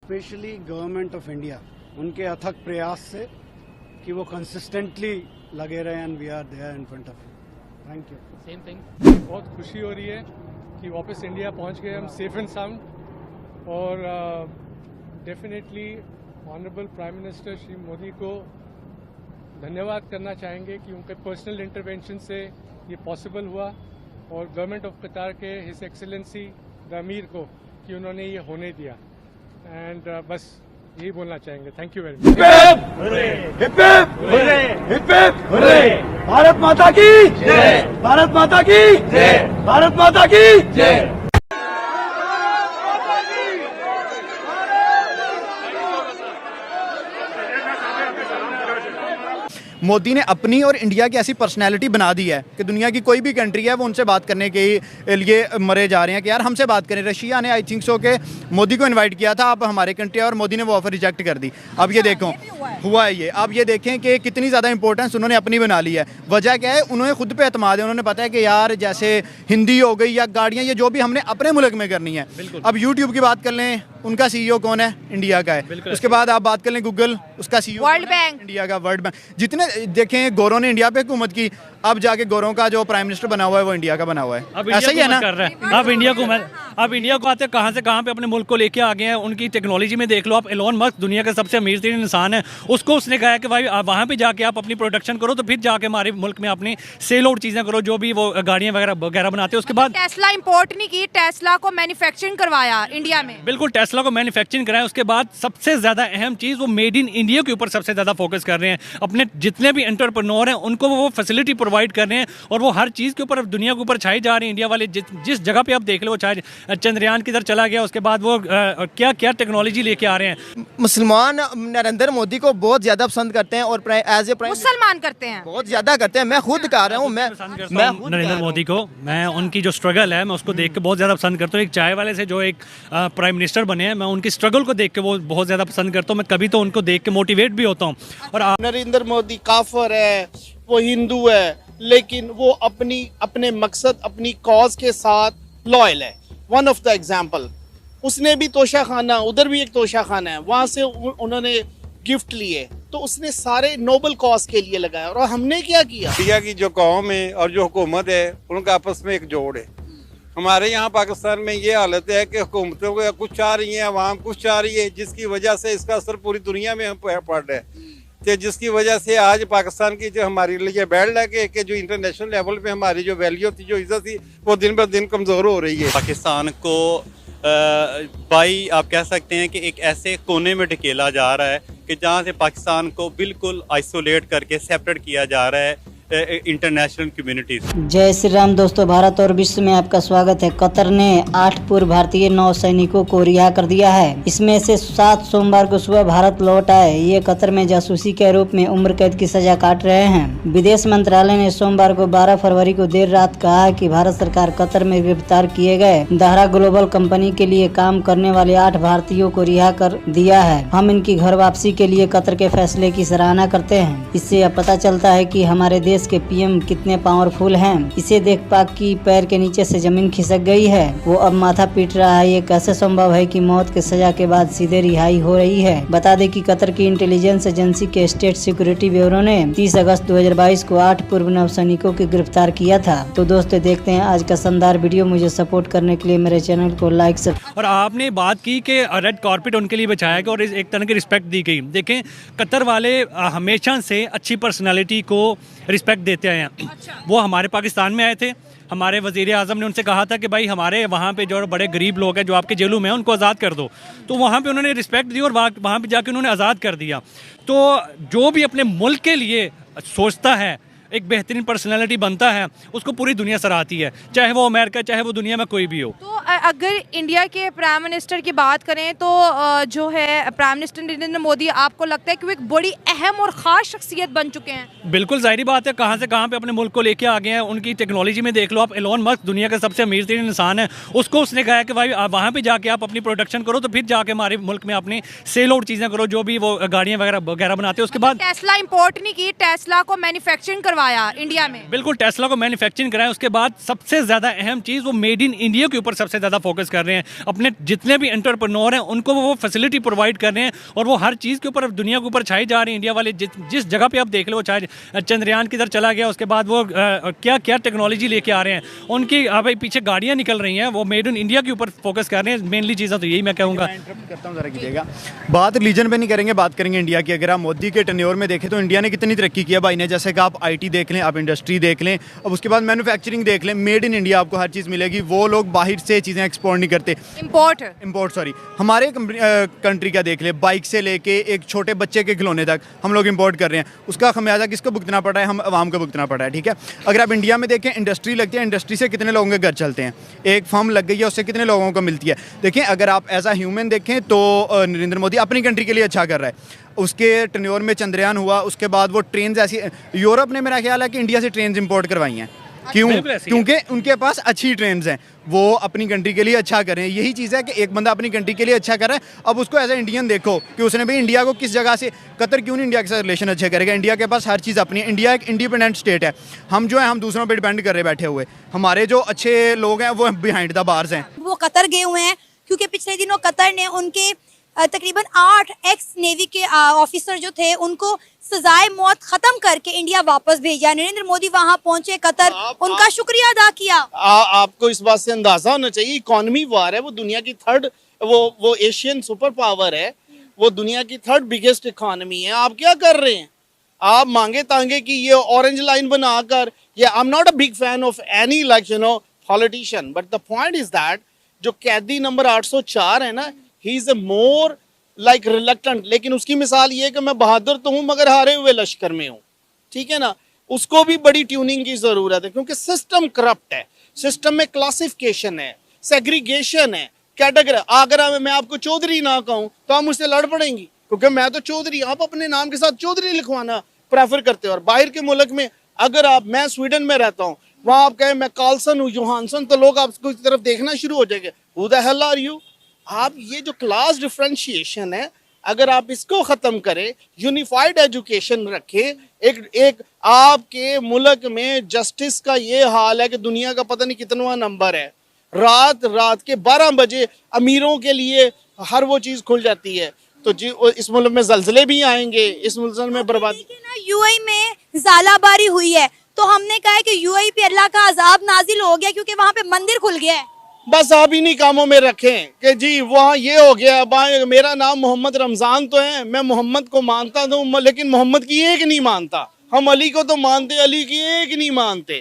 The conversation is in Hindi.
स्पेशली गवर्नमेंट ऑफ इंडिया, उनके अथक प्रयास से कि वो कंसिस्टेंटली लगे रहे and we are there in front of you. Thank you. Same thing. बहुत खुशी हो रही है कि वापस इंडिया पहुंच गए हम सेफ एंड साउंड, और definitely honourable prime minister Shri Modi को धन्यवाद करना चाहेंगे कि उनके पर्सनल इंटरवेंशन से ये पॉसिबल हुआ, और गवर्नमेंट ऑफ कतार के हिज एक्सेलेंसी द अमीर को कि उन्होंने ये होने दिया। एंड बस यही बोलना चाहेंगे। Thank you very much. Bharat माता की जय, भारत माता की जय, भारत माता की जय। मोदी ने अपनी और इंडिया की ऐसी पर्सनैलिटी बना दी है कि दुनिया की कोई भी कंट्री है वो उनसे बात करने के लिए मरे जा रहे हैं कि यार हमसे बात करें। रशिया ने आई थिंक सो के मोदी को इनवाइट किया था, अब हमारे कंट्री, और मोदी ने वो ऑफर रिजेक्ट कर दी। अब ये देखो हुआ है ये, अब ये देखें कि कितनी ज़्यादा इंपॉर्टेंस उन्होंने अपनी बना ली है। वजह क्या है, उन्होंने खुद पे एतमाद है, उन्होंने पता है कि यार जैसे हिंदी हो गई या गाड़ियाँ, ये जो भी हमने अपने मुल्क में करनी है। अब यूट्यूब की बात कर लें, उनका सीईओ कौन है? इंडिया का है। उसके बाद आप बात कर लें गूगल, उसका सीईओ वर्ल्ड बैंक, इंडिया का, वर्ल्ड बैंक। जितने देखें गोरों ने इंडिया पे हुकूमत की, अब जाके गोरों का जो प्राइम मिनिस्टर बना हुआ है वो इंडिया का बना हुआ है। ऐसा ही है ना? कर रहा है। अब इंडिया को आते कहाँ से कहाँ पे अपने मुल्क को लेके आ गए हैं। उनकी टेक्नोलॉजी में देख लो आप, एलोन मस्क दुनिया के सबसे अमीर तरीन इंसान है, उसको उसने कहा है कि भाई वहाँ पे जाके आप अपनी प्रोडक्शन करो, तो फिर जाके हमारे मुल्क में अपनी सेल आउट चीज़ें करो, जो भी वो गाड़ियाँ वगैरह बनाते हैं। उसके बाद टेस्ला इंपोर्ट नहीं की, टेस्ला को मैन्युफैक्चरिंग करवाया इंडिया में। बिल्कुल, टेस्ला को मैन्युफैक्चरिंग कराया। उसके बाद सबसे ज़्यादा अहम चीज़, वो मेड इन इंडिया के ऊपर सबसे ज़्यादा फोकस कर रहे हैं। अपने जितने भी एंटरप्रेन्योर हैं उनको वो फैसिलिटी प्रोवाइड कर रहे हैं, और वो हर चीज़ के ऊपर दुनिया के ऊपर छाई जा रहे हैं। इंडिया वाले जिस जगह पे आप देख लो, चाहे चंद्रयान किधर चला गया, उसके बाद वो क्या क्या टेक्नोलॉजी लेके आ रहे हैं। मुसलमान नरेंद्र मोदी को बहुत ज्यादा पसंद करते हैं, और एज ए मुसलमान करते हैं, बहुत ज्यादा करते हैं। मैं खुद कह रहा हूँ, मैं नरेंद्र मोदी को, मैं उनकी जो स्ट्रगल है मैं उसको देख के बहुत ज़्यादा पसंद करता हूँ। एक चाय वाले से जो एक प्राइम मिनिस्टर बने हैं, मैं उनकी स्ट्रगल को देख के वो बहुत ज़्यादा पसंद करता हूँ। मैं कभी तो उनको देख के मोटिवेट भी होता हूँ। और नरेंद्र मोदी काफर है, वो हिंदू है, लेकिन वो अपने मकसद, अपनी कॉज के साथ लॉयल है। वन ऑफ द एग्जाम्पल, उसने भी तोशा खाना, उधर भी एक तोशा खाना है, वहाँ से उन्होंने गिफ्ट लिए, तो उसने सारे नोबल कॉज के लिए लगाया। और हमने क्या किया? इंडिया की जो कौम है और जो हुकूमत है, उनका आपस में एक जोड़ है। हमारे यहाँ पाकिस्तान में ये हालत है कि हुकूमतों को कुछ चाह रही है, अवाम कुछ चाह रही है, जिसकी वजह से इसका असर पूरी दुनिया में पड़ रहा है। तो जिसकी वजह से आज पाकिस्तान की जो हमारे लिए बैड लगे कि जो इंटरनेशनल लेवल पे हमारी जो वैल्यू थी, जो इज्जत थी, वो दिन ब दिन कमज़ोर हो रही है। पाकिस्तान को भाई आप कह सकते हैं कि एक ऐसे कोने में ढकेला जा रहा है कि जहाँ से पाकिस्तान को बिल्कुल आइसोलेट करके सेपरेट किया जा रहा है इंटरनेशनल कम्युनिटीज। जय श्री राम दोस्तों, भारत और विश्व में आपका स्वागत है। कतर ने 8 पूर्व भारतीय नौ सैनिकों को रिहा कर दिया है। इसमें से 7 सोमवार को सुबह भारत लौट आए। ये कतर में जासूसी के आरोप में उम्र कैद की सजा काट रहे हैं। विदेश मंत्रालय ने सोमवार को 12 फरवरी को देर रात कहा कि भारत सरकार कतर में गिरफ्तार किए गए दाहरा ग्लोबल कंपनी के लिए काम करने वाले 8 भारतीयों को रिहा कर दिया है। हम इनकी घर वापसी के लिए कतर के फैसले की सराहना करते हैं। इससे अब पता चलता है कि हमारे देश के पीएम कितने पावरफुल हैं। इसे देख पाक की पैर के नीचे से जमीन खिसक गई है। वो अब माथा पीट रहा है, ये कैसे संभव है कि मौत की सजा के बाद सीधे रिहाई हो रही है। बता दें कि कतर की इंटेलिजेंस एजेंसी के स्टेट सिक्योरिटी ब्यूरो ने 30 अगस्त 2022 को 8 पूर्व नौसैनिकों को गिरफ्तार किया था। तो दोस्तों देखते हैं आज का शानदार वीडियो। मुझे सपोर्ट करने के लिए मेरे चैनल को लाइक से। और आपने बात की कि रेड कारपेट उनके लिए बिछाया गया और एक तरह की रिस्पेक्ट दी गई। देखें, कतर वाले हमेशा से अच्छी पर्सनालिटी को रिस्पेक्ट देते आए हैं। वो हमारे पाकिस्तान में आए थे, हमारे वज़ीर आज़म ने उनसे कहा था कि भाई हमारे वहाँ पे जो बड़े गरीब लोग हैं जो आपके जेलों में हैं उनको आज़ाद कर दो, तो वहाँ पे उन्होंने रिस्पेक्ट दी और वहाँ पे जाके उन्होंने आज़ाद कर दिया। तो जो भी अपने मुल्क के लिए सोचता है, एक बेहतरीन पर्सनालिटी बनता है, उसको पूरी दुनिया सराहती है, चाहे वो अमेरिका, चाहे वो दुनिया में कोई भी हो। तो अगर इंडिया के प्राइम मिनिस्टर की बात करें तो जो है प्राइम मिनिस्टर नरेंद्र मोदी, आपको लगता है कि वो एक बड़ी अहम और ख़ास शख्सियत बन चुके हैं? बिल्कुल जाहिर बात है, कहाँ से कहाँ पे अपने मुल्क को लेके आ गए हैं। उनकी टेक्नोलॉजी में देख लो आप, एलोन मस्क दुनिया के सबसे अमीर तरीन इंसान है, उसको उसने कहा है कि भाई वहाँ पे जाके आप अपनी प्रोडक्शन करो, तो फिर जाके हमारे मुल्क में अपनी सेल आउट चीज़ें करो, जो भी वो गाड़ियाँ वगैरह बनाते हैं। उसके बाद टेस्ला इंपोर्ट नहीं की, टेस्ला को मैन्युफैक्चरिंग करवाया इंडिया में? बिल्कुल, टेस्ला को मैन्युफैक्चरिंग कराएं। उसके बाद सबसे ज़्यादा अहम चीज़ वो मेड इन इंडिया के ऊपर सबसे ज़्यादा फोकस कर रहे हैं। अपने जितने भी एंटरप्रेन्योर हैं उनको वो फैसिलिटी प्रोवाइड कर रहे हैं और वो हर चीज़ के ऊपर अब दुनिया के ऊपर छाई जा रही है। इंडिया वाले जिस जगह पे आप देख लो, चाहे चंद्रयान किधर चला गया, उसके बाद वो क्या क्या टेक्नोलॉजी लेके आ रहे हैं, उनकी भाई पीछे गाड़ियाँ निकल रही हैं, वो मेड इन इंडिया के ऊपर फोकस कर रहे हैं। मेनली चीज़ें तो यही मैं कहूँगा। करता हूँ, जरा कीजिएगा। बात रिलीजन पे नहीं करेंगे, बात करेंगे इंडिया की। अगर आप मोदी के टेन्योर में देखें तो इंडिया ने कितनी तरक्की किया भाई ने। जैसे कि आप आईटी देख लें, आप इंडस्ट्री देख लें, अब उसके बाद मैन्युफैक्चरिंग देख लें, मेड इन इंडिया आपको हर चीज़ मिलेगी। वो लोग बाहर से चीज़ें एक्सपोर्ट नहीं करते, इंपोर्ट सॉरी। हमारे कंट्री का देख ले, बाइक से लेके एक छोटे बच्चे के खिलौने तक हम लोग इंपोर्ट कर रहे हैं। उसका खमियाजा किसको भुगतना पड़ रहा है? हम आवाम को भुगतना पड़ रहा है। ठीक है, अगर आप इंडिया में देखें, इंडस्ट्री लगती है, इंडस्ट्री से कितने लोगों के घर चलते हैं? एक फर्म लग गई है, उससे कितने लोगों को मिलती है? देखें, अगर आप एज अ ह्यूमन देखें तो नरेंद्र मोदी अपनी कंट्री के लिए अच्छा कर रहा है। उसके टेन्योर में चंद्रयान हुआ, उसके बाद वो ट्रेन ऐसी, यूरोप ने मेरा ख्याल है कि इंडिया से ट्रेन इंपोर्ट करवाई हैं। क्यों? क्योंकि उनके पास अच्छी ट्रेन्स हैं, वो अपनी कंट्री के लिए अच्छा करें। यही चीज़ है कि एक बंदा अपनी कंट्री के लिए अच्छा कर रहा है, अब उसको एज ए इंडियन देखो कि उसने भी इंडिया को किस जगह से, कतर क्यों नहीं इंडिया के साथ रिलेशन अच्छे करेगा? इंडिया के पास हर चीज़ अपनी है। इंडिया एक इंडिपेंडेंट स्टेट है। हम जो है, हम दूसरों पर डिपेंड कर रहे बैठे हुए। हमारे जो अच्छे लोग हैं वो बिहाइंड द बार्स हैं। वो कतर गए हुए हैं क्योंकि पिछले दिनों कतर ने उनके तकरीबन 8 एक्स नेवी के ऑफिसर जो थे उनको सजाए मौत खत्म करके इंडिया वापस भेजा। नरेंद्र मोदी वहां पहुंचे, कतर उनका शुक्रिया अदा किया। आपको इस बात से अंदाजा होना चाहिए, इकोनॉमी वार है, वो दुनिया की थर्ड, वो एशियन सुपर पावर है, वो दुनिया की थर्ड बिगेस्ट इकोनॉमी है। आप क्या कर रहे हैं? आप मांगे तांगे कि ये ऑरेंज लाइन बनाकर, ये I am not a big fan of any like politician, but the point is that जो कैदी नंबर 804 है ना, he is a more like reluctant. लेकिन उसकी मिसाल ये है कि मैं बहादुर तो हूं मगर हारे हुए लश्कर में हूं। ठीक है ना, उसको भी बड़ी ट्यूनिंग की जरूरत है क्योंकि सिस्टम करप्ट है। सिस्टम में क्लासिफिकेशन है, सेग्रीगेशन है, कैटेगरी। अगर मैं आपको चौधरी ना कहूं तो आप मुझसे लड़ पड़ेंगी क्योंकि मैं तो चौधरी। आप अपने नाम के साथ चौधरी लिखवाना प्रेफर करते हो। और बाहर के मुल्क में अगर मैं स्वीडन में रहता हूँ, वहां आप कहें मैं कार्लसन हूँ, जोहानसन, तो लोग आपको इस तरफ देखना शुरू हो जाएंगे, who the hell are you? आप ये जो क्लास डिफरेंशिएशन है, अगर आप इसको खत्म करें, यूनिफाइड एजुकेशन रखें, एक आपके मुल्क में जस्टिस का ये हाल है कि दुनिया का पता नहीं कितनवां नंबर है, रात के 12 बजे अमीरों के लिए हर वो चीज खुल जाती है। तो जी इस मुल्क में जलजले भी आएंगे, इस मुल्क में बर्बादी। यूएई में ज़ालाबारी हुई है तो हमने कहा है कि यूएई पे अल्लाह का अजाब नाजिल हो गया क्योंकि वहाँ पे मंदिर खुल गया है। बस आप इन्हीं कामों में रखें कि जी वहाँ ये हो गया। मेरा नाम मोहम्मद रमजान तो है, मैं मोहम्मद को मानता हूँ लेकिन मोहम्मद की एक नहीं मानता। हम अली को तो मानते, अली की एक नहीं मानते।